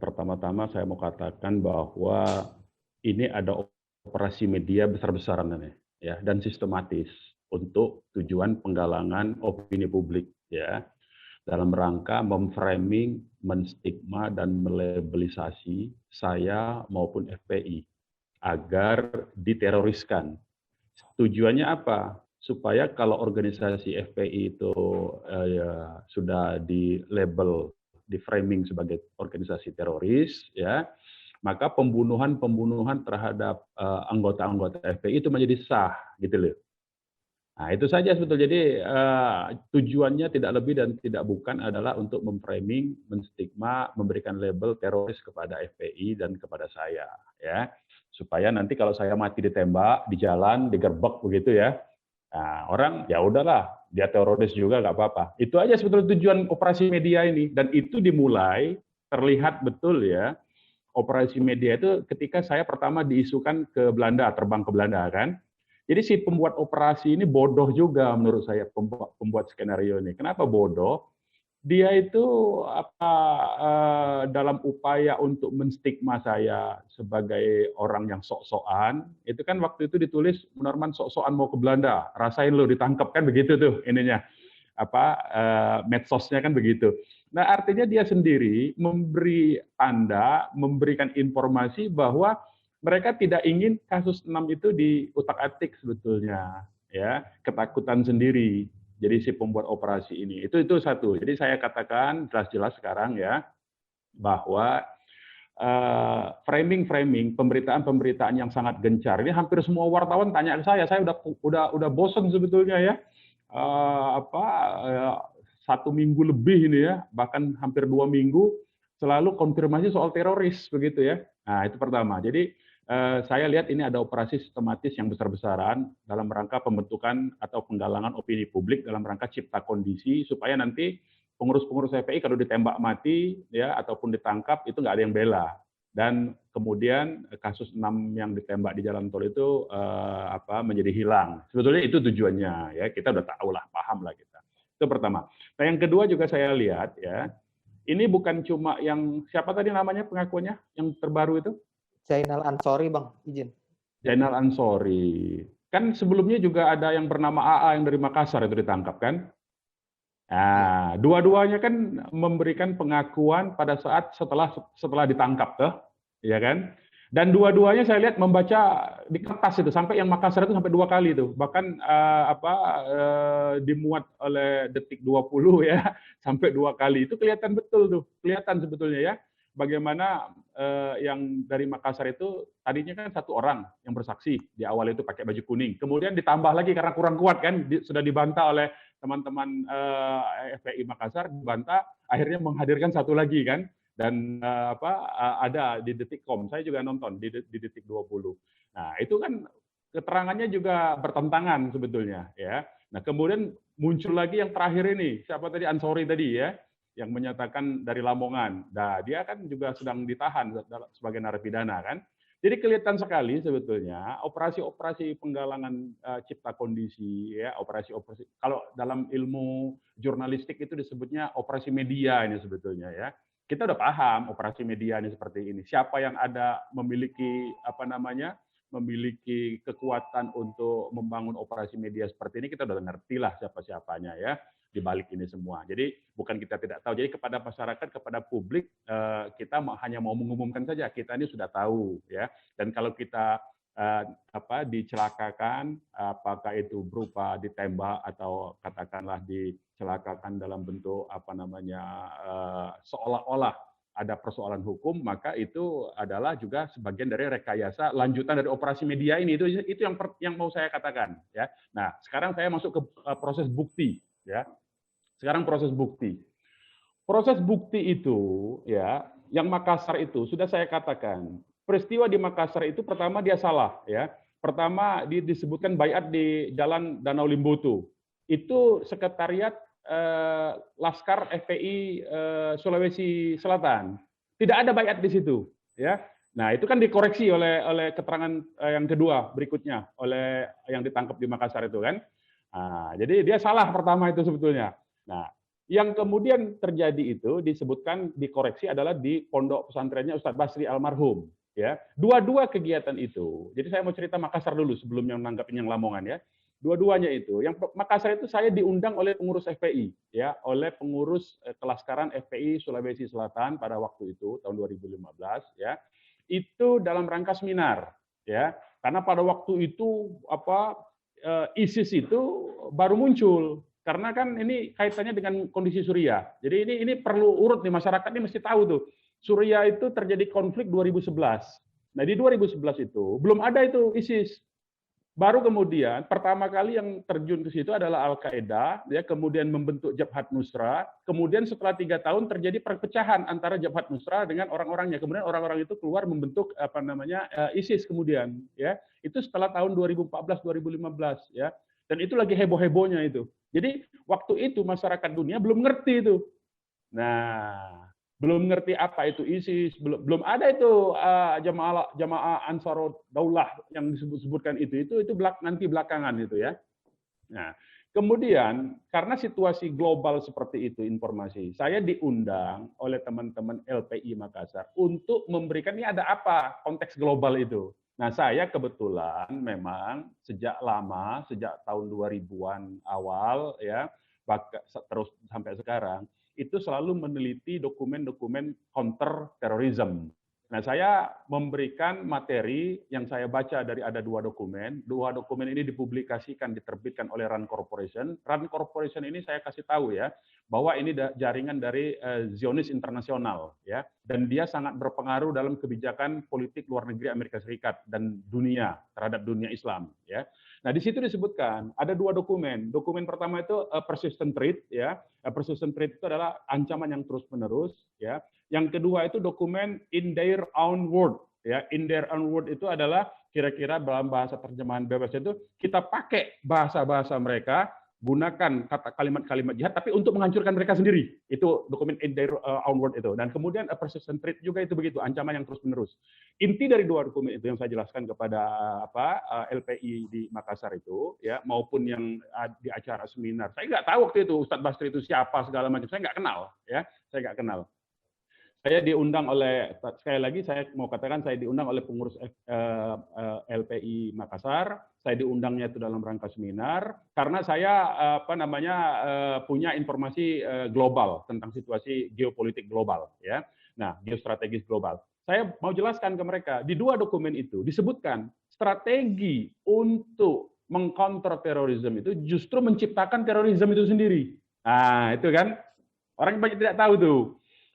Pertama-tama saya mau katakan bahwa ini ada operasi media besar-besaran ini, ya, dan sistematis untuk tujuan penggalangan opini publik, ya, dalam rangka memframing, menstigma dan melabelisasi saya maupun FPI agar diteroriskan. Tujuannya apa? Supaya kalau organisasi FPI itu ya, sudah di label, di framing sebagai organisasi teroris, ya, maka pembunuhan-pembunuhan terhadap anggota-anggota FPI itu menjadi sah, gitu loh. Nah, itu saja sebetulnya. Jadi tujuannya tidak lebih dan tidak bukan adalah untuk memframing, menstigma, memberikan label teroris kepada FPI dan kepada saya, ya. Supaya nanti kalau saya mati ditembak di jalan, digerbek begitu ya. Nah, orang ya udahlah, dia teroris juga nggak apa-apa. Itu aja sebetulnya tujuan operasi media ini, dan itu dimulai terlihat betul ya. Operasi media itu ketika saya pertama diisukan ke Belanda, terbang ke Belanda kan. Jadi si pembuat operasi ini bodoh juga menurut saya, pembuat skenario ini. Kenapa bodoh? Dia itu dalam upaya untuk menstigma saya sebagai orang yang sok-sokan, itu kan waktu itu ditulis Munarman sok-sokan mau ke Belanda, rasain lo ditangkap kan begitu tuh ininya. Medsosnya kan begitu. Nah, artinya dia sendiri memberi tanda, memberikan informasi bahwa mereka tidak ingin kasus 6 itu diutak-atik sebetulnya, ya, ketakutan sendiri. Jadi si pembuat operasi ini itu satu. Jadi saya katakan jelas-jelas sekarang ya bahwa framing pemberitaan-pemberitaan yang sangat gencar ini hampir semua wartawan tanya ke saya udah bosan sebetulnya ya. Apa 1 minggu lebih ini ya, bahkan hampir 2 minggu selalu konfirmasi soal teroris begitu ya. Nah, itu pertama. Jadi saya lihat ini ada operasi sistematis yang besar-besaran dalam rangka pembentukan atau penggalangan opini publik dalam rangka cipta kondisi supaya nanti pengurus-pengurus FPI kalau ditembak mati ya ataupun ditangkap itu nggak ada yang bela. Dan kemudian kasus 6 yang ditembak di jalan tol itu menjadi hilang. Sebetulnya itu tujuannya ya, kita udah tahu lah, paham lah kita. Itu pertama. Nah, yang kedua juga saya lihat ya, ini bukan cuma yang siapa tadi namanya pengakuannya yang terbaru itu? Zainal Ansori, Bang, izin. Zainal Ansori. Kan sebelumnya juga ada yang bernama AA yang dari Makassar itu ditangkap kan? Nah, dua-duanya kan memberikan pengakuan pada saat setelah ditangkap tuh, ya kan? Dan dua-duanya saya lihat membaca di kertas itu sampai yang Makassar itu sampai 2 kali itu. Bahkan dimuat oleh Detik 20 ya, sampai 2 kali. Itu kelihatan betul tuh, kelihatan sebetulnya ya. Bagaimana yang dari Makassar itu tadinya kan 1 orang yang bersaksi di awal itu pakai baju kuning. Kemudian ditambah lagi karena kurang kuat kan, sudah dibantah oleh teman-teman FPI Makassar, dibantah, akhirnya menghadirkan 1 lagi kan, dan ada di Detikcom, saya juga nonton di Detik 20. Nah, itu kan keterangannya juga bertentangan sebetulnya ya. Nah, kemudian muncul lagi yang terakhir ini, siapa tadi, Ansori tadi ya, yang menyatakan dari Lamongan. Nah, dia kan juga sedang ditahan sebagai narapidana kan. Jadi kelihatan sekali sebetulnya operasi-operasi penggalangan cipta kondisi ya, operasi-operasi kalau dalam ilmu jurnalistik itu disebutnya operasi media ini sebetulnya ya. Kita udah paham operasi media ini seperti ini. Siapa yang ada memiliki memiliki kekuatan untuk membangun operasi media seperti ini, kita udah ngerti lah siapa-siapanya ya di balik ini semua. Jadi bukan kita tidak tahu. Jadi kepada masyarakat, kepada publik, kita hanya mau mengumumkan saja kita ini sudah tahu ya. Dan kalau kita dicelakakan, apakah itu berupa ditembak atau katakanlah dicelakakan dalam bentuk seolah-olah ada persoalan hukum, maka itu adalah juga sebagian dari rekayasa lanjutan dari operasi media ini. Itu yang mau saya katakan ya. Nah, sekarang saya masuk ke proses bukti ya. Sekarang proses bukti. Proses bukti itu ya, yang Makassar itu sudah saya katakan. Peristiwa di Makassar itu pertama dia salah ya. Pertama disebutkan bayat di Jalan Danau Limboto. Itu sekretariat Laskar FPI Sulawesi Selatan. Tidak ada bayat di situ ya. Nah, itu kan dikoreksi oleh keterangan yang kedua berikutnya oleh yang ditangkap di Makassar itu kan. Nah, jadi dia salah pertama itu sebetulnya. Nah, Yang kemudian terjadi itu disebutkan dikoreksi adalah di pondok pesantrennya Ustadz Basri almarhum. Ya, dua-dua kegiatan itu. Jadi saya mau cerita Makassar dulu sebelum yang nanggapin yang Lamongan ya. Dua-duanya itu. Yang Makassar itu saya diundang oleh pengurus FPI, ya, oleh pengurus Kelaskaran FPI Sulawesi Selatan pada waktu itu tahun 2015, ya. Itu dalam rangka seminar, ya. Karena pada waktu itu ISIS itu baru muncul. Karena kan ini kaitannya dengan kondisi Suriah. Jadi ini perlu urut nih, masyarakat ini mesti tahu tuh. Suriah itu terjadi konflik 2011. Nah, di 2011 itu belum ada itu ISIS. Baru kemudian pertama kali yang terjun ke situ adalah Al-Qaeda, ya, kemudian membentuk Jabhat Nusra. Kemudian setelah 3 tahun terjadi perpecahan antara Jabhat Nusra dengan orang-orangnya. Kemudian orang-orang itu keluar membentuk ISIS kemudian, ya. Itu setelah tahun 2014-2015, ya. Dan itu lagi heboh-hebohnya itu. Jadi waktu itu masyarakat dunia belum ngerti itu. Nah, belum ngerti apa itu ISIS, belum ada itu jamaah Ansarud Daulah yang disebutkan itu nanti belakangan itu ya. Nah, kemudian karena situasi global seperti itu informasi, saya diundang oleh teman-teman LPI Makassar untuk memberikan ini ada apa konteks global itu. Nah, saya kebetulan memang sejak lama, sejak tahun 2000-an awal ya, terus sampai sekarang itu selalu meneliti dokumen-dokumen counter terorisme. Nah, saya memberikan materi yang saya baca dari ada 2 dokumen. 2 dokumen ini dipublikasikan, diterbitkan oleh RAND Corporation. RAND Corporation ini saya kasih tahu ya, bahwa ini jaringan dari Zionis internasional ya, dan dia sangat berpengaruh dalam kebijakan politik luar negeri Amerika Serikat dan dunia terhadap dunia Islam ya. Nah, di situ disebutkan ada 2 dokumen. Dokumen pertama itu persistent threat ya. Persistent threat itu adalah ancaman yang terus-menerus ya. Yang kedua itu dokumen in their own word ya. In their own word itu adalah kira-kira dalam bahasa terjemahan bebas itu kita pakai bahasa-bahasa mereka, gunakan kata kalimat-kalimat jihad tapi untuk menghancurkan mereka sendiri. Itu dokumen in their own word itu. Dan kemudian persistent threat juga itu begitu, ancaman yang terus-menerus. Inti dari 2 dokumen itu yang saya jelaskan kepada LPI di Makassar itu ya, maupun yang di acara seminar. Saya nggak tahu waktu itu Ustadz Basri itu siapa segala macam. Saya nggak kenal ya. Saya nggak kenal. Saya diundang oleh, sekali lagi saya mau katakan, saya diundang oleh pengurus LPI Makassar. Saya diundangnya itu dalam rangka seminar karena saya punya informasi global tentang situasi geopolitik global ya. Nah, geostrategis global. Saya mau jelaskan ke mereka di 2 dokumen itu disebutkan strategi untuk mengcounter terorisme itu justru menciptakan terorisme itu sendiri. Nah, itu kan orang banyak tidak tahu tuh.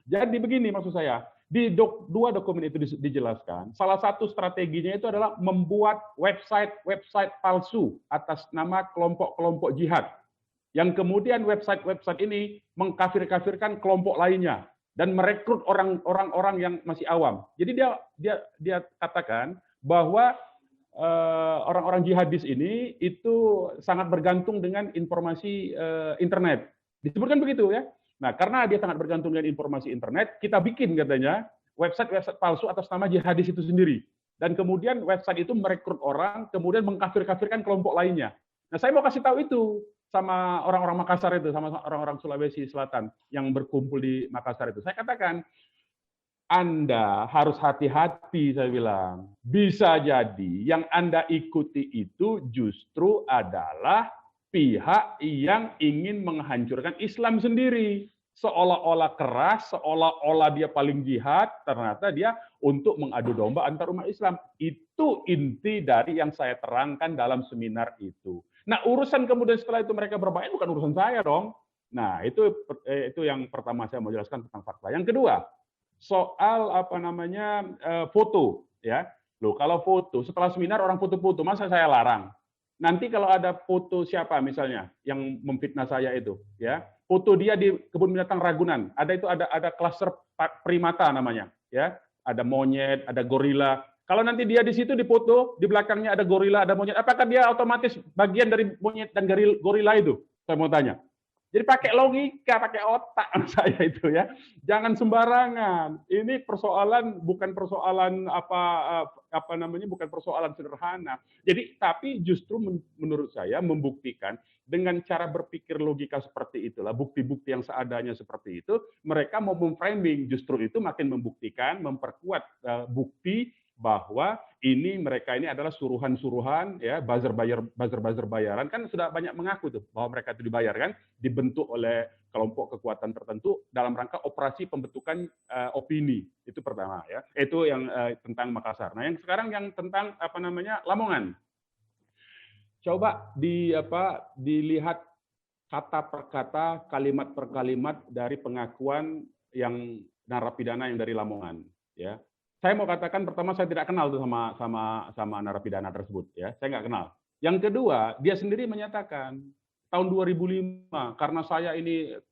Jadi begini maksud saya, di 2 dokumen itu dijelaskan, salah satu strateginya itu adalah membuat website palsu atas nama kelompok-kelompok jihad. Yang kemudian website ini mengkafir-kafirkan kelompok lainnya dan merekrut orang-orang yang masih awam. Jadi dia katakan bahwa orang-orang jihadis ini itu sangat bergantung dengan informasi internet. Disebutkan begitu ya. Nah, karena dia sangat bergantung dengan informasi internet, kita bikin katanya website palsu atas nama jihadis itu sendiri. Dan kemudian website itu merekrut orang, kemudian mengkafir-kafirkan kelompok lainnya. Nah, saya mau kasih tahu itu sama orang-orang Makassar itu, sama orang-orang Sulawesi Selatan yang berkumpul di Makassar itu. Saya katakan, Anda harus hati-hati, saya bilang. Bisa jadi yang Anda ikuti itu justru adalah pihak yang ingin menghancurkan Islam sendiri. Seolah-olah keras, seolah-olah dia paling jihad, ternyata dia untuk mengadu domba antar umat Islam. Itu inti dari yang saya terangkan dalam seminar itu. Nah, urusan kemudian setelah itu mereka berbahaya bukan urusan saya dong. Nah, itu yang pertama saya mau jelaskan tentang fakta. Yang kedua, soal foto ya. Loh, kalau foto setelah seminar orang foto-foto, masa saya larang? Nanti kalau ada foto siapa misalnya yang memfitnah saya itu, ya, foto dia di kebun binatang Ragunan, ada klaster primata namanya, ya, ada monyet, ada gorila. Kalau nanti dia di situ dipoto, di belakangnya ada gorila, ada monyet, apakah dia otomatis bagian dari monyet dan gorila itu? Saya mau tanya. Jadi pakai logika, pakai otak saya itu ya. Jangan sembarangan. Ini persoalan bukan persoalan apa namanya, bukan persoalan sederhana. Jadi tapi justru menurut saya membuktikan dengan cara berpikir logika seperti itulah, bukti-bukti yang seadanya seperti itu, mereka mau memframing, justru itu makin membuktikan, memperkuat bukti bahwa mereka ini adalah suruhan-suruhan ya, buzzer bayaran, kan sudah banyak mengaku tuh bahwa mereka itu dibayar kan, dibentuk oleh kelompok kekuatan tertentu dalam rangka operasi pembentukan opini. Itu pertama ya. Itu yang tentang Makassar. Nah, yang sekarang yang tentang apa namanya, Lamongan. Coba dilihat kata per kata, kalimat per kalimat dari pengakuan yang narapidana yang dari Lamongan ya. Saya mau katakan pertama saya tidak kenal tuh sama narapidana tersebut ya. Saya nggak kenal. Yang kedua, dia sendiri menyatakan tahun 2005 karena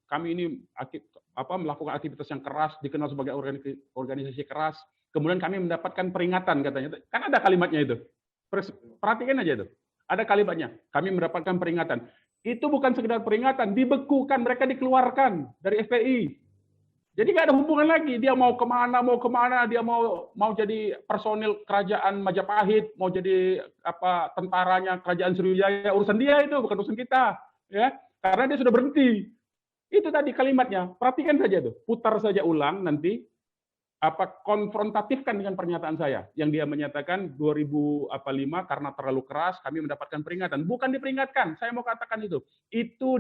kami ini melakukan aktivitas yang keras, dikenal sebagai organisasi keras, kemudian kami mendapatkan peringatan katanya. Kan ada kalimatnya itu. Perhatikan aja itu. Ada kalimatnya. Kami mendapatkan peringatan. Itu bukan sekedar peringatan, dibekukan, mereka dikeluarkan dari FPI. Jadi nggak ada hubungan lagi. Dia mau kemana, dia mau jadi personil kerajaan Majapahit, mau jadi tentaranya kerajaan Sriwijaya, urusan dia itu, bukan urusan kita, ya. Karena dia sudah berhenti. Itu tadi kalimatnya. Perhatikan saja tuh, putar saja ulang nanti. Konfrontatifkan dengan pernyataan saya yang dia menyatakan 2005 karena terlalu keras kami mendapatkan peringatan. Bukan diperingatkan, saya mau katakan itu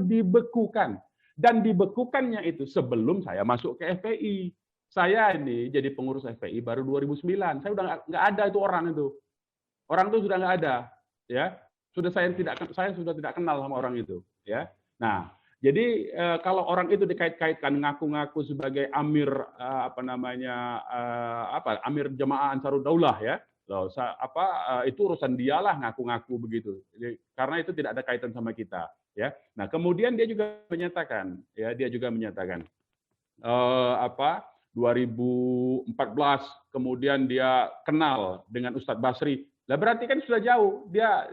dibekukan. Dan dibekukannya itu sebelum saya masuk ke FPI. Saya ini jadi pengurus FPI baru 2009. Saya udah nggak ada itu orang itu. Orang itu sudah nggak ada, ya. Saya sudah tidak kenal sama orang itu, ya. Nah, jadi kalau orang itu dikait-kaitkan ngaku-ngaku sebagai amir amir Jamaah Ansarud Daulah ya. Loh, itu urusan dialah ngaku-ngaku begitu. Jadi, karena itu tidak ada kaitan sama kita, ya. Nah, kemudian dia juga menyatakan 2014 kemudian dia kenal dengan Ustadz Basri. Lah berarti kan sudah jauh. Dia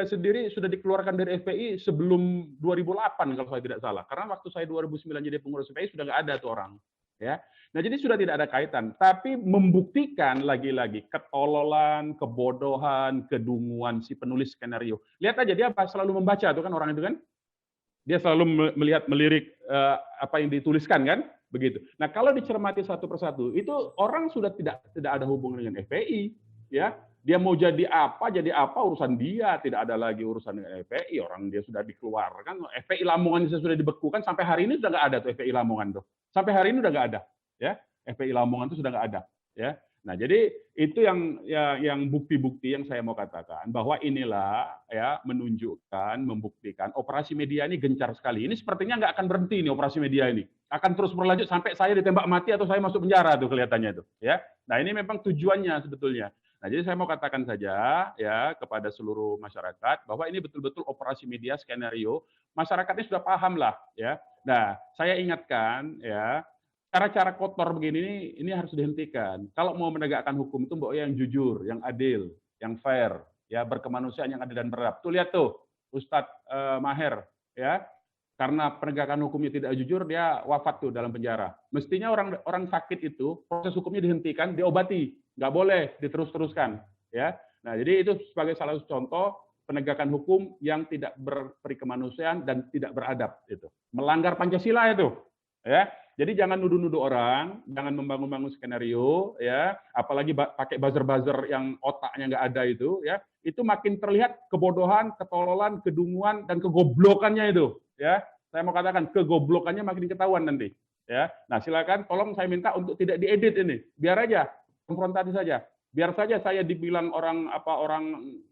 sendiri sudah dikeluarkan dari FPI sebelum 2008 kalau saya tidak salah. Karena waktu saya 2009 jadi pengurus FPI sudah nggak ada tuh orang, ya. Nah, jadi sudah tidak ada kaitan, tapi membuktikan lagi-lagi ketololan, kebodohan, kedunguan si penulis skenario. Lihat aja dia selalu membaca tuh kan orang itu kan. Dia selalu melirik apa yang dituliskan kan, begitu. Nah, kalau dicermati satu persatu, itu orang sudah tidak ada hubungan dengan FPI, ya. Dia mau jadi apa urusan dia, tidak ada lagi urusan dengan FPI. Orang dia sudah dikeluarkan, FPI Lamongan sudah dibekukan, sampai hari ini sudah nggak ada tuh FPI Lamongan tuh. Sampai hari ini udah nggak ada, ya. FPI Lamongan itu sudah nggak ada, ya. Nah, jadi itu yang bukti-bukti yang saya mau katakan bahwa inilah ya menunjukkan, membuktikan operasi media ini gencar sekali. Ini sepertinya nggak akan berhenti nih operasi media ini. Akan terus berlanjut sampai saya ditembak mati atau saya masuk penjara tuh kelihatannya tuh, ya. Nah, ini memang tujuannya sebetulnya. Nah, jadi saya mau katakan saja ya kepada seluruh masyarakat bahwa ini betul-betul operasi media skenario. Masyarakatnya sudah paham lah, ya. Nah, saya ingatkan ya, cara-cara kotor begini ini harus dihentikan. Kalau mau menegakkan hukum itu mbok yang jujur, yang adil, yang fair, ya berkemanusiaan yang adil dan beradab. Tuh lihat tuh Ustadz Maher, ya. Karena penegakan hukumnya tidak jujur, dia wafat tuh dalam penjara. Mestinya orang sakit itu proses hukumnya dihentikan, diobati, nggak boleh diterus-teruskan, ya. Nah, jadi itu sebagai salah satu contoh penegakan hukum yang tidak berperi kemanusiaan dan tidak beradab itu. Melanggar Pancasila itu, ya. Jadi jangan nuduh-nuduh orang, jangan membangun-bangun skenario, ya. Apalagi pakai buzzer-buzzer yang otaknya nggak ada itu, ya. Itu makin terlihat kebodohan, ketololan, kedunguan dan kegoblokannya itu, ya. Saya mau katakan kegoblokannya makin ketahuan nanti, ya. Nah, silakan tolong saya minta untuk tidak diedit ini. Biar aja konfrontasi saja. Biar saja saya dibilang orang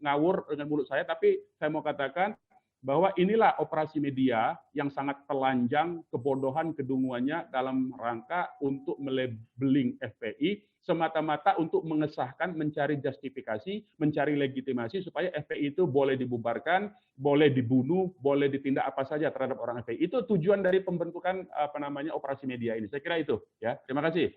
ngawur dengan mulut saya, tapi saya mau katakan bahwa inilah operasi media yang sangat telanjang kebodohan kedunguannya dalam rangka untuk melabeling FPI semata-mata untuk mengesahkan, mencari justifikasi, mencari legitimasi supaya FPI itu boleh dibubarkan, boleh dibunuh, boleh ditindak apa saja terhadap orang FPI. Itu tujuan dari pembentukan operasi media ini. Saya kira itu, ya. Terima kasih.